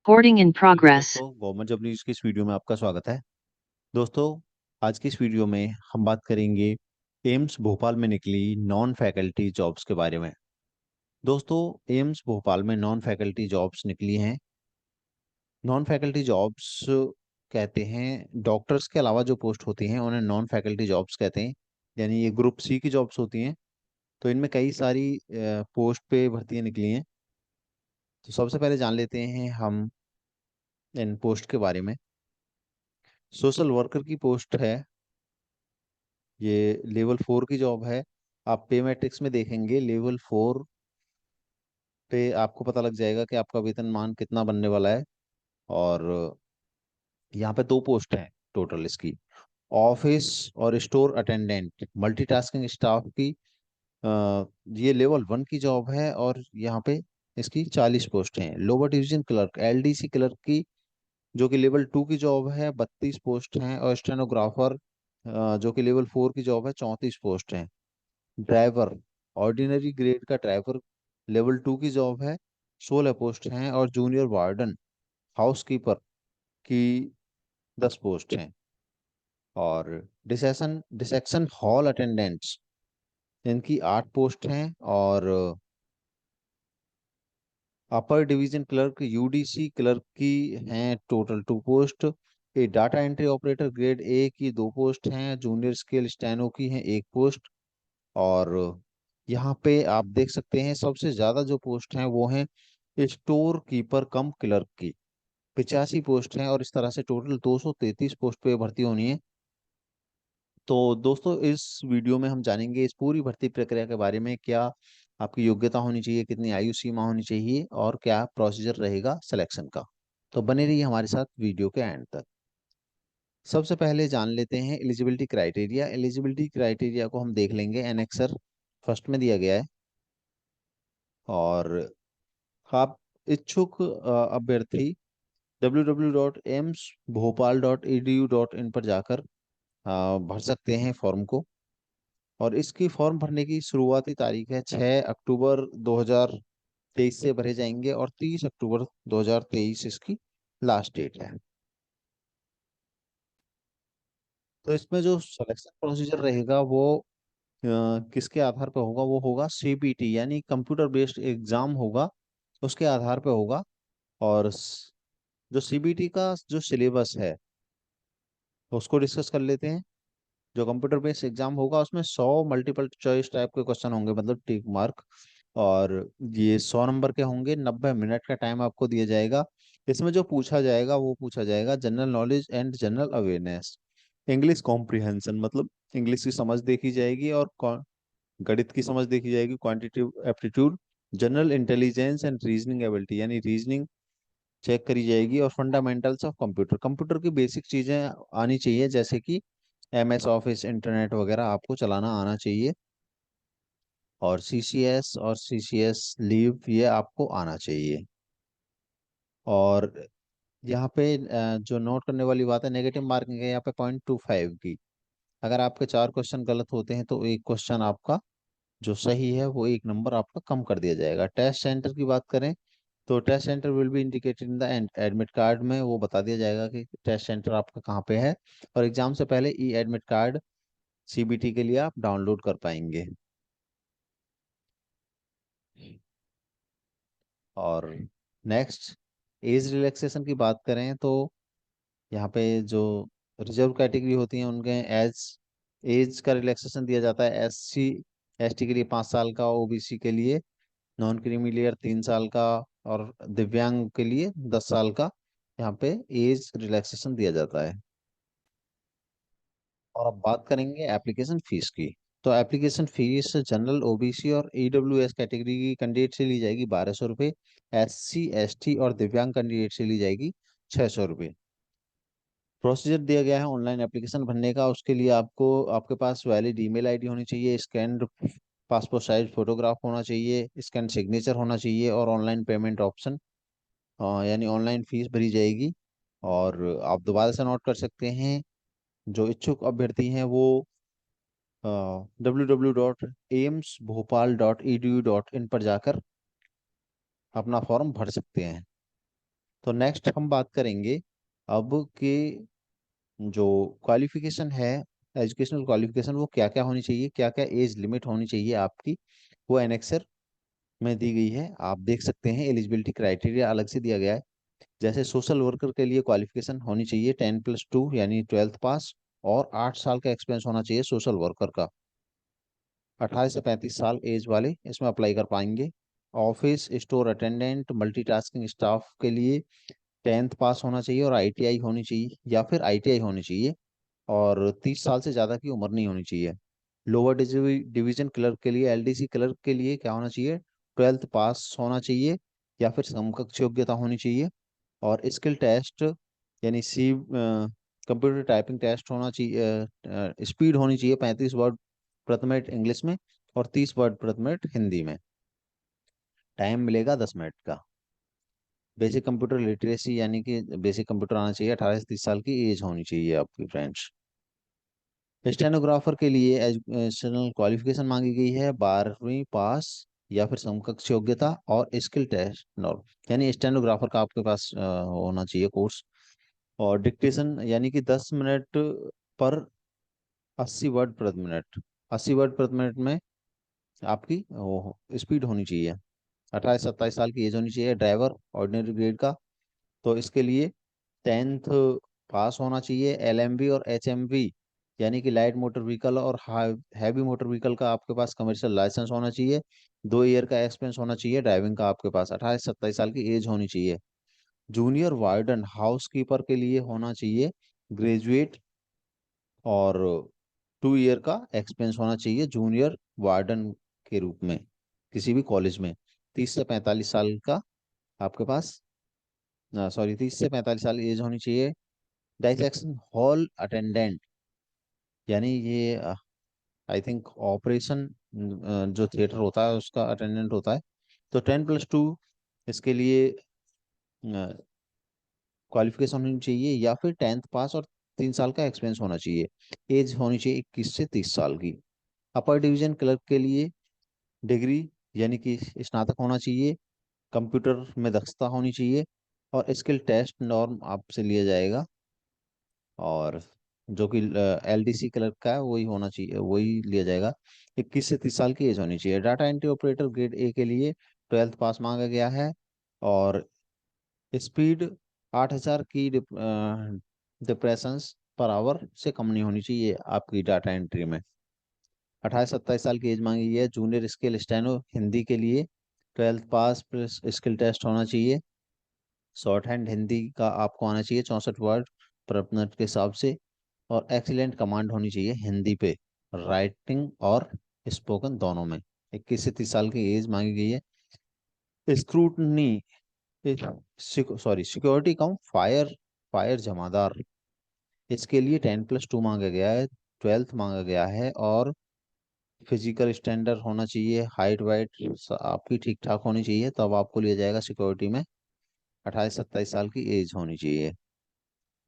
Recording in progress. दोस्तों, government job news की इस वीडियो में आपका स्वागत है। दोस्तों, आज की इस वीडियो में हम बात करेंगे एम्स भोपाल में निकली नॉन फैकल्टी जॉब्स के बारे में। दोस्तों, एम्स भोपाल में नॉन फैकल्टी जॉब्स निकली हैं। नॉन फैकल्टी जॉब्स कहते हैं, डॉक्टर्स के अलावा जो पोस्ट होती हैं उन्हें नॉन फैकल्टी जॉब्स कहते हैं। यानी ये ग्रुप सी की जॉब्स होती हैं। तो इनमें कई सारी पोस्ट पे भर्तियां निकली हैं। तो सबसे पहले जान लेते हैं हम इन पोस्ट के बारे में। सोशल वर्कर की पोस्ट है। ये लेवल 4 की जॉब है। आप पे मैट्रिक्स में देखेंगे, लेवल 4 पे आपको पता लग जाएगा कि आपका वेतनमान कितना बनने वाला है। और यहाँ पे दो पोस्ट हैं टोटल इसकी। ऑफिस और स्टोर अटेंडेंट मल्टीटास्किंग स्टाफ की। ये लेवल 1 की जॉब है और यहाँ पे इसकी 40 पोस्ट हैं। Lower division clerk LDC clerk की, जो कि लेवल 2 की जॉब है, 32 पोस्ट हैं। और स्टेनोग्राफर जो कि लेवल 4 की जॉब है, 34 पोस्ट हैं। ड्राइवर ऑर्डिनरी ग्रेड का ड्राइवर लेवल 2 की जॉब है, 16 पोस्ट हैं। और जूनियर वार्डन हाउसकीपर की 10 पोस्ट हैं। और डिसेक्शन हॉल अटेंडेंट्स, इनकी 8 पोस्ट हैं। और upper division clerk UDC clerk की हैं total 2 post. A data entry operator grade A की 2 पोस्ट हैं। जूनियर स्केल स्टेनो की हैं 1 पोस्ट। और यहाँ पे आप देख सकते हैं सबसे ज्यादा जो पोस्ट हैं वो हैं स्टोर कीपर कम क्लर्क की, 85 पोस्ट हैं। और इस तरह से टोटल 233 पोस्ट पे भर्ती होनी है। तो दोस्तों, इस वीडियो में हम जानेंगे इस पूरी भर्ती प्रक्रिया के बारे में। क्या आपकी योग्यता होनी चाहिए, कितनी आयु सीमा होनी चाहिए, और क्या प्रोसीजर रहेगा सिलेक्शन का। तो बने रहिए हमारे साथ वीडियो के एंड तक। सबसे पहले जान लेते हैं एलिजिबिलिटी क्राइटेरिया। एलिजिबिलिटी क्राइटेरिया को हम देख लेंगे, एनेक्सर फर्स्ट में दिया गया है। और आप इच्छुक अभ्यर्थी www.amsbhopal.edu.in पर जाकर भर सकते हैं फॉर्म को। और इसकी फॉर्म भरने की शुरुआती तारीख है 6 अक्टूबर 2023 से भरे जाएंगे। और 30 अक्टूबर 2023 इसकी लास्ट डेट है। तो इसमें जो सिलेक्शन प्रोसीजर रहेगा वो किसके आधार पर होगा, वो होगा सीबीटी, यानी कंप्यूटर बेस्ड एग्जाम होगा, उसके आधार पर होगा। और जो सीबीटी का जो सिलेबस है उसको डिस्कस कर लेते हैं। जो कंप्यूटर बेस्ड एग्जाम होगा उसमें 100 मल्टीपल चॉइस टाइप के क्वेश्चन होंगे, मतलब टिक मार्क। और ये 100 नंबर के होंगे। 90 मिनट का टाइम आपको दिया जाएगा। इसमें जो पूछा जाएगा वो पूछा जाएगा general knowledge and general awareness, English comprehension, मतलब इंग्लिश की समझ देखी जाएगी, और गणित की समझ देखी जाएगी, quantitative aptitude, general intelligence and reasoning ability, यानी रीजनिंग चेक करी जाएगी। और फंडामेंटल्स ऑफ कंप्यूटर, कंप्यूटर की बेसिक चीजें आनी चाहिए, जैसे कि एमएस ऑफिस, इंटरनेट वगैरह आपको चलाना आना चाहिए। और सीसीएस और सीसीएस लीव ये आपको आना चाहिए। और यहाँ पे जो नोट करने वाली बात है, नेगेटिव मार्किंग है यहाँ पे 0.25 की। अगर आपके 4 क्वेश्चन गलत होते हैं तो एक क्वेश्चन आपका जो सही है वो 1 नंबर आपका कम कर दिया जाएगा। टेस्ट सेंटर की बात करें तो test centre will be indicated in the admit card में, वो बता दिया जाएगा कि टेस्ट सेंटर आपका कहाँ पे है। और एग्जाम से पहले ई एडमिट कार्ड सीबीटी के लिए आप डाउनलोड कर पाएंगे। और नेक्स्ट, एज रिलैक्सेशन की बात करें तो यहाँ पे जो रिजर्व कैटेगरी होती है उनके एज एज का रिलैक्सेशन दिया जाता है। एससी एसटी के लिए 5 साल का, ओबीसी के लिए, नॉन क्रीमी लेयर 3 साल का, और दिव्यांग के लिए 10 साल का यहाँ पे एज रिलैक्सेशन दिया जाता है। और अब बात करेंगे एप्लीकेशन फीस की। तो एप्लीकेशन फीस जनरल, ओबीसी और ईडब्ल्यूएस कैटेगरी की कैंडिडेट से ली जाएगी 1200 रुपये। एससी एसटी और दिव्यांग कैंडिडेट से ली जाएगी 600 रुपये। प्रोसीजर दिया गया है ऑनलाइन एप्लीकेशन भरने का। उसके लिए आपको आपके पास वैलिड ईमेल आईडी होनी चाहिए, स्कैन पासपोर्ट साइज फोटोग्राफ होना चाहिए, स्कैन सिग्नेचर होना चाहिए, और ऑनलाइन पेमेंट ऑप्शन, यानी ऑनलाइन फीस भरी जाएगी। और आप दोबारा से नोट कर सकते हैं, जो इच्छुक अभ्यर्थी हैं वो www.amsbhopal.edu.in पर जाकर अपना फॉर्म भर सकते हैं। तो नेक्स्ट हम बात करेंगे अब कि जो क्वालिफिकेशन है, एजुकेशनल क्वालिफिकेशन, वो क्या क्या होनी चाहिए, क्या क्या एज लिमिट होनी चाहिए आपकी, वो एनेक्सर में दी गई है। आप देख सकते हैं एलिजिबिलिटी क्राइटेरिया अलग से दिया गया है। जैसे सोशल वर्कर के लिए क्वालिफिकेशन होनी चाहिए 10+2 यानी 12th पास, और 8 साल का एक्सपीरियंस होना चाहिए सोशल वर्कर का। 18 से 35 साल एज वाले इसमें अप्लाई कर पाएंगे। Office store attendant multitasking staff के लिए 10th पास होना चाहिए और आईटीआई होनी चाहिए, या फिर आईटीआई होनी चाहिए, और 30 साल से ज़्यादा की उम्र नहीं होनी चाहिए। लोअर डिवीजन क्लर्क के लिए, एलडीसी क्लर्क के लिए क्या होना चाहिए, 12th पास होना चाहिए या फिर समकक्ष योग्यता होनी चाहिए। और स्किल टेस्ट यानी सी कंप्यूटर टाइपिंग टेस्ट होना चाहिए, स्पीड होनी चाहिए 35 वर्ड प्रति मिनट इंग्लिश में और 30 वर्ड प्रति मिनट हिंदी में। टाइम मिलेगा 10 मिनट का। बेसिक कंप्यूटर लिटरेसी यानी कि बेसिक कंप्यूटर आना चाहिए, 18 से 30 साल की एज होनी चाहिए आपकी फ्रेंड्स। स्टेनोग्राफर के लिए एजुकेशनल क्वालिफिकेशन मांगी गई है 12वीं पास या फिर समकक्ष योग्यता और स्किल टेस्ट नॉर्म, यानी स्टेनोग्राफर का आपके पास होना चाहिए कोर्स। और डिक्टेशन यानी कि 10 मिनट पर 80 वर्ड प्रति मिनट, 80 वर्ड प्रति मिनट में आपकी स्पीड होनी चाहिए। 18 से 27 साल की एज होनी चाहिए। ड्राइवर ऑर्डिनरी ग्रेड का, तो इसके लिए 10th पास होना चाहिए। एलएमवी और एचएमवी यानी कि लाइट मोटर व्हीकल और हैवी मोटर व्हीकल का आपके पास कमर्शियल लाइसेंस होना चाहिए। 2 ईयर का एक्सपीरियंस होना चाहिए ड्राइविंग का आपके पास। 18 से 27 साल की एज होनी चाहिए। जूनियर वार्डन हाउस कीपर के लिए होना चाहिए ग्रेजुएट, और 2 ईयर का एक्सपीरियंस होना चाहिए जूनियर वार्डन के रूप में किसी भी कॉलेज में। 30 से 45 साल का आपके पास, सॉरी 30 से 45 साल एज होनी चाहिए। डाइसेक्शन हॉल अटेंडेंट यानी ये आई थिंक ऑपरेशन जो थिएटर होता है उसका अटेंडेंट होता है। तो 10+2 इसके लिए क्वालिफिकेशन होनी चाहिए, या फिर 10th पास और 3 साल का एक्सपीरियंस होना चाहिए। एज होनी चाहिए 21 से 30 साल की। अपर डिवीजन क्लर्क के लिए डिग्री यानी कि स्नातक होना चाहिए। कंप्यूटर में दक्षता होनी चाहिए और स्किल टेस्ट नॉर्म आपसे लिया जाएगा, और जो कि एलडीसी क्लर्क का है वही होना चाहिए, वही लिया जाएगा। 21 से 30 साल की एज होनी चाहिए। Data entry operator grade A के लिए 12th पास मांगा गया है, और स्पीड 8,000 की डिप्रेशंस पर आवर से कम नहीं होनी चाहिए आपकी डाटा एंट्री में। 28 से 27 साल की एज मांगी गई है। जूनियर स्किल स्टेनो हिंदी के लिए 12th पास प्लस स्किल टेस्ट होना चाहिए। शॉर्ट हैंड हिंदी का आपको आना चाहिए 64 वर्ड पर मिनट के हिसाब से, और एक्सीलेंट कमांड होनी चाहिए हिंदी पे, राइटिंग और स्पोकन दोनों में। 21 से 30 साल की एज मांगी गई है। स्क्रूटनी सॉरी सिक्योरिटी कम फायर फायर जमादार, इसके लिए 10+2 मांगा गया है, 12th मांगा गया है, और फिजिकल स्टैंडर्ड होना चाहिए, हाइट वाइट आपकी ठीक ठाक होनी चाहिए, तब आपको लिया जाएगा सिक्योरिटी में। 28 से 27 साल की एज होनी चाहिए।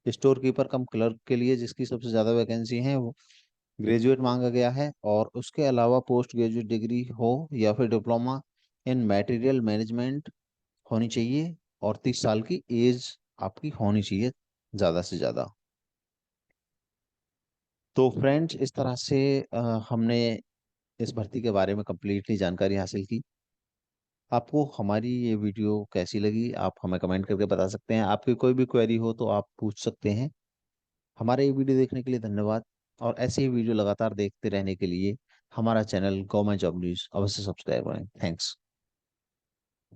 स्टोर कीपर कम क्लर्क के लिए जिसकी सबसे ज़्यादा वैकेंसी है वो ग्रेजुएट मांगा गया है, और उसके अलावा पोस्ट ग्रेजुएट डिग्री हो या फिर डिप्लोमा इन मटेरियल मैनेजमेंट होनी चाहिए, और 30 साल की एज आपकी होनी चाहिए ज़्यादा से ज़्यादा। तो फ्रेंड्स इस तरह से हमने इस भर्ती के बारे में कंप्लीटली जानकारी हासिल की। आपको हमारी ये वीडियो कैसी लगी आप हमें कमेंट करके बता सकते हैं। आपकी कोई भी क्वेरी हो तो आप पूछ सकते हैं। हमारे ये वीडियो देखने के लिए धन्यवाद, और ऐसे ही वीडियो लगातार देखते रहने के लिए हमारा चैनल गवर्नमेंट जॉब न्यूज़ अवश्य सब्सक्राइब करें। थैंक्स।